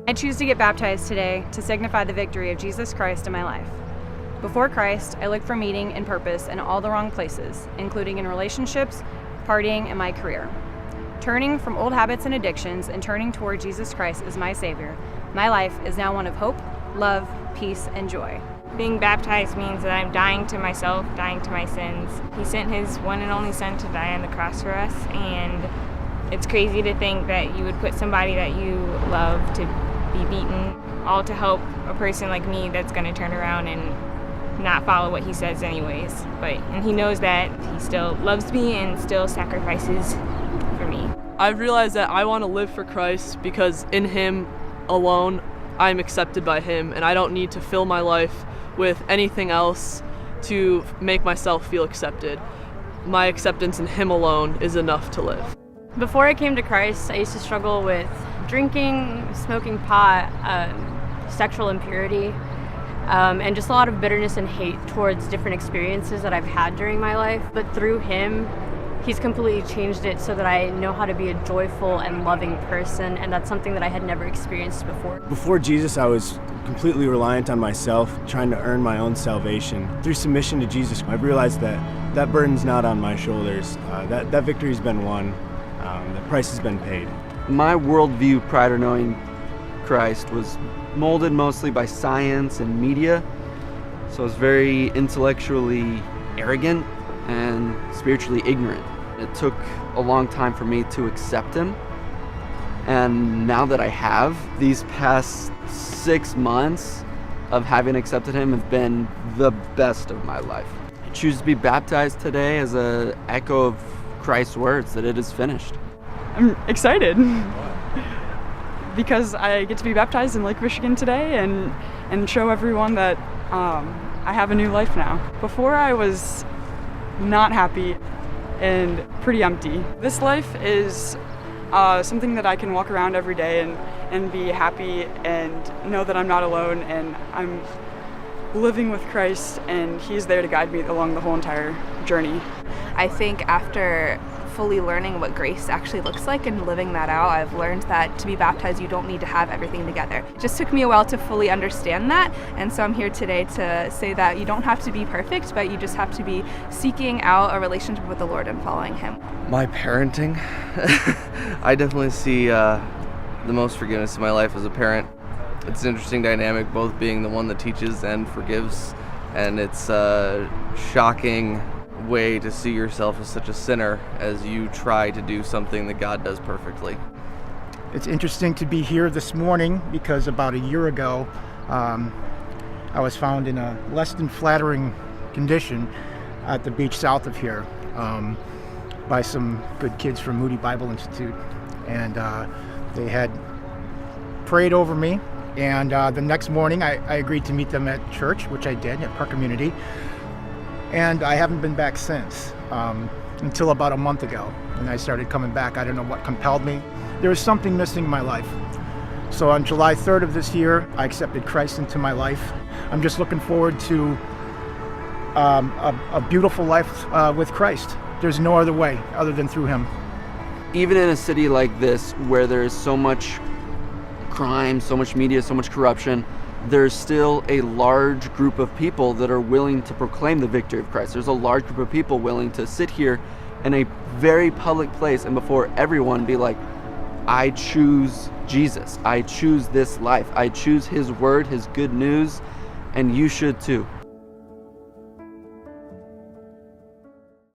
I choose to get baptized today to signify the victory of Jesus Christ in my life. Before Christ, I looked for meaning and purpose in all the wrong places, including in relationships, partying, and my career. Turning from old habits and addictions and turning toward Jesus Christ as my Savior, my life is now one of hope, love, peace, and joy. Being baptized means that I'm dying to myself, dying to my sins. He sent his one and only son to die on the cross for us, and it's crazy to think that you would put somebody that you love to be beaten, all to help a person like me that's going to turn around and not follow what he says anyways. And he knows that he still loves me and still sacrifices for me. I've realized that I want to live for Christ because in him alone I'm accepted by him, and I don't need to fill my life with anything else to make myself feel accepted. My acceptance in him alone is enough to live. Before I came to Christ, I used to struggle with drinking, smoking pot, sexual impurity, and just a lot of bitterness and hate towards different experiences that I've had during my life. But through him, he's completely changed it so that I know how to be a joyful and loving person, and that's something that I had never experienced before. Before Jesus, I was completely reliant on myself, trying to earn my own salvation. Through submission to Jesus, I've realized that burden's not on my shoulders. That victory's been won. The price has been paid. My worldview prior to knowing Christ was molded mostly by science and media, so I was very intellectually arrogant and spiritually ignorant. It took a long time for me to accept him, and now that I have, these past 6 months of having accepted him have been the best of my life. I choose to be baptized today as an echo of Christ's words that it is finished. I'm excited because I get to be baptized in Lake Michigan today and show everyone that I have a new life now. Before I was not happy and pretty empty. This life is something that I can walk around every day and be happy and know that I'm not alone and I'm living with Christ and he's there to guide me along the whole entire journey. I think after fully learning what grace actually looks like and living that out, I've learned that to be baptized, you don't need to have everything together. It just took me a while to fully understand that, and so I'm here today to say that you don't have to be perfect, but you just have to be seeking out a relationship with the Lord and following him. My parenting. I definitely see the most forgiveness in my life as a parent. It's an interesting dynamic, both being the one that teaches and forgives, and it's a shocking way to see yourself as such a sinner as you try to do something that God does perfectly. It's interesting to be here this morning because about a year ago I was found in a less than flattering condition at the beach south of here by some good kids from Moody Bible Institute, and they had prayed over me, and the next morning I agreed to meet them at church, which I did at Park Community. And I haven't been back since, until about a month ago. And I started coming back. I don't know what compelled me. There was something missing in my life. So on July 3rd of this year, I accepted Christ into my life. I'm just looking forward to a beautiful life with Christ. There's no other way other than through him. Even in a city like this where there's so much crime, so much media, so much corruption, there's still a large group of people that are willing to proclaim the victory of Christ. There's a large group of people willing to sit here in a very public place and before everyone be like, I choose Jesus. I choose this life. I choose his word, his good news, and you should too.